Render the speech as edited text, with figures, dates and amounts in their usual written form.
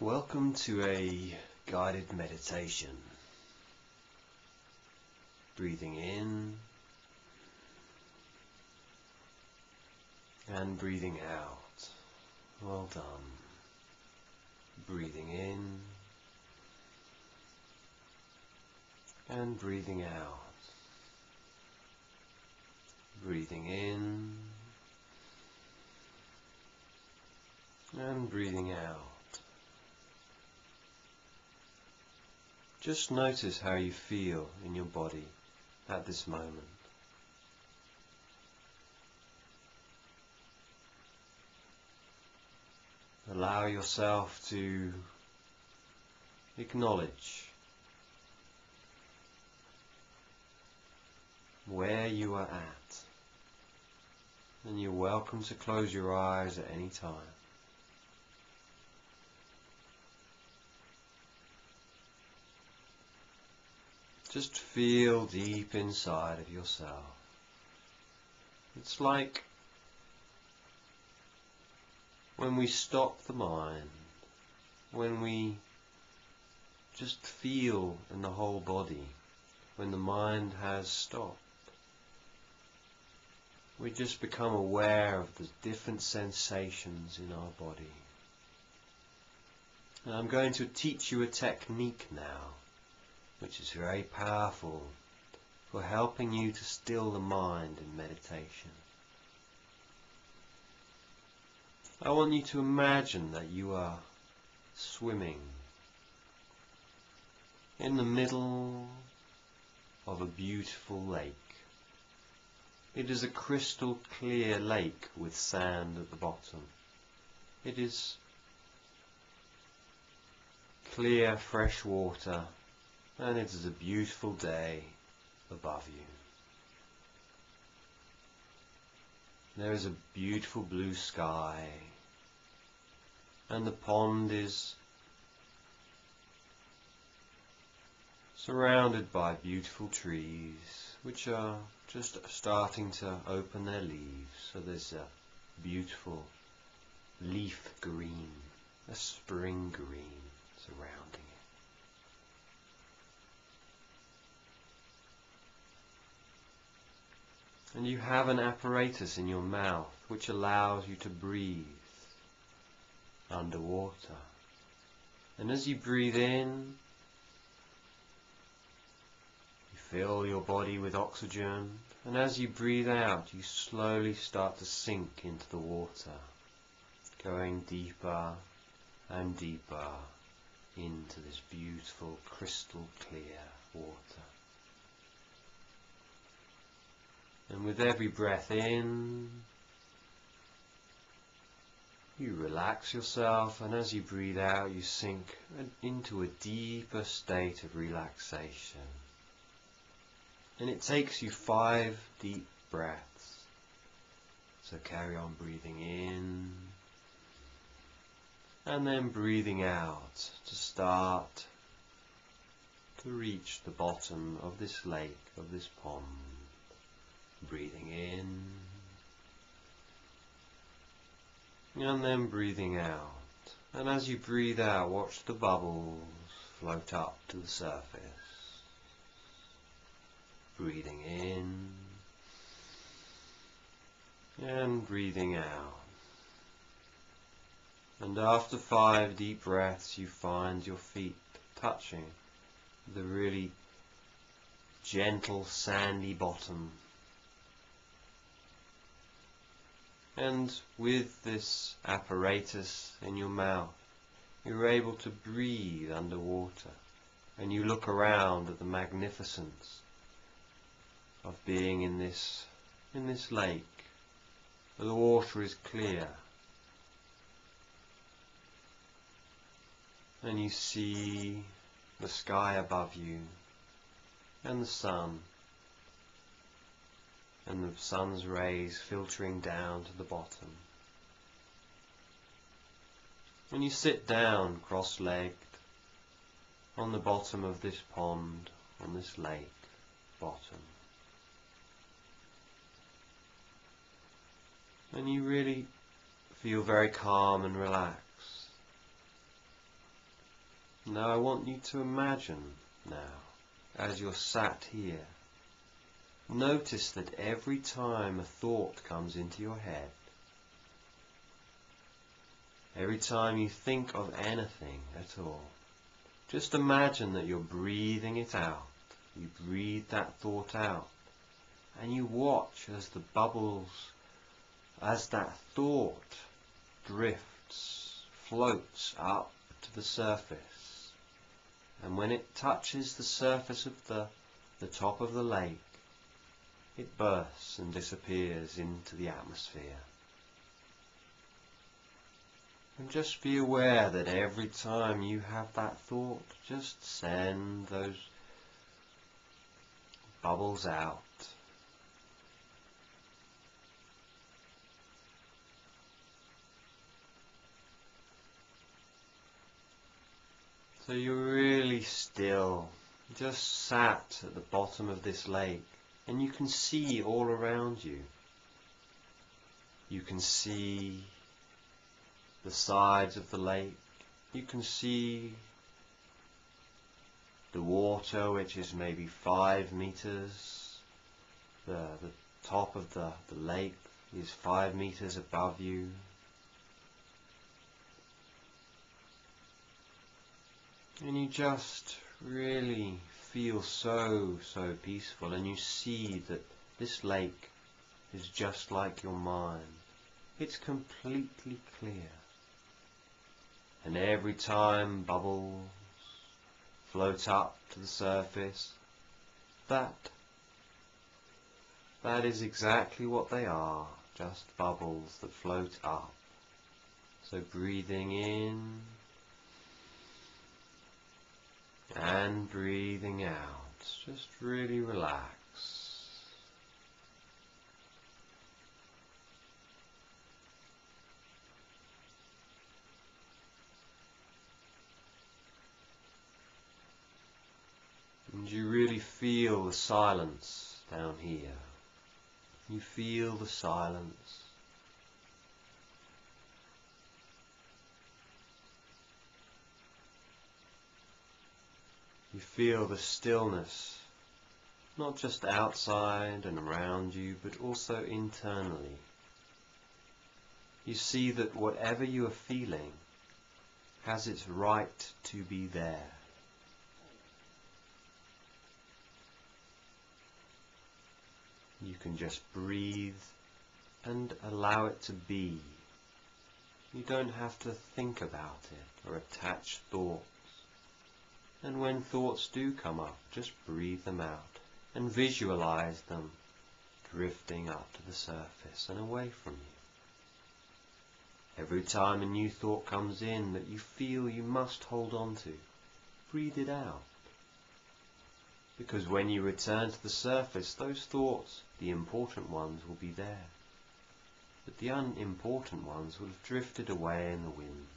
Welcome to a guided meditation. Breathing in and breathing out. Well done. Breathing in and breathing out. Breathing in and breathing out. Just notice how you feel in your body at this moment. Allow yourself to acknowledge where you are at, and you're welcome to close your eyes at any time. Just feel deep inside of yourself. It's like when we stop the mind, when we just feel in the whole body, when the mind has stopped, we just become aware of the different sensations in our body. And I'm going to teach you a technique now, which is very powerful for helping you to still the mind in meditation. I want you to imagine that you are swimming in the middle of a beautiful lake. It is a crystal clear lake with sand at the bottom. It is clear, fresh water, and it is a beautiful day above you. There is a beautiful blue sky, and the pond is surrounded by beautiful trees which are just starting to open their leaves. So there's a beautiful leaf green, a spring green surrounding it. And you have an apparatus in your mouth which allows you to breathe underwater. And as you breathe in, you fill your body with oxygen, and as you breathe out, you slowly start to sink into the water, going deeper and deeper into this beautiful crystal clear water. And with every breath in, you relax yourself, and as you breathe out, you sink into a deeper state of relaxation. And it takes you 5 deep breaths. So carry on breathing in, and then breathing out to start to reach the bottom of this lake, of this pond. Breathing in and then breathing out, and as you breathe out, watch the bubbles float up to the surface. Breathing in and breathing out, and after 5 deep breaths you find your feet touching the really gentle sandy bottom. And with this apparatus in your mouth, you're able to breathe underwater, and you look around at the magnificence of being in this lake. The water is clear, and you see the sky above you, and the sun, and the sun's rays filtering down to the bottom. When you sit down cross-legged on the bottom of this pond, on this lake bottom, and you really feel very calm and relaxed. Now I want you to imagine now, as you're sat here, notice that every time a thought comes into your head, every time you think of anything at all, just imagine that you're breathing it out. You breathe that thought out, and you watch as the bubbles, as that thought drifts, floats up to the surface, and when it touches the surface of the top of the lake, it bursts and disappears into the atmosphere. And just be aware that every time you have that thought, just send those bubbles out. So you're really still, just sat at the bottom of this lake, and you can see all around you. You can see the sides of the lake. You can see the water, which is maybe 5 meters. The top of the lake is 5 meters above you. And you just really feel so peaceful, and you see that this lake is just like your mind. It's completely clear. And every time bubbles float up to the surface, that is exactly what they are, just bubbles that float up. So breathing in and breathing out, just really relax. And you really feel the silence down here. You feel the silence. You feel the stillness, not just outside and around you, but also internally. You see that whatever you are feeling has its right to be there. You can just breathe and allow it to be. You don't have to think about it or attach thoughts. And when thoughts do come up, just breathe them out and visualize them drifting up to the surface and away from you. Every time a new thought comes in that you feel you must hold on to, breathe it out. Because when you return to the surface, those thoughts, the important ones, will be there. But the unimportant ones will have drifted away in the wind.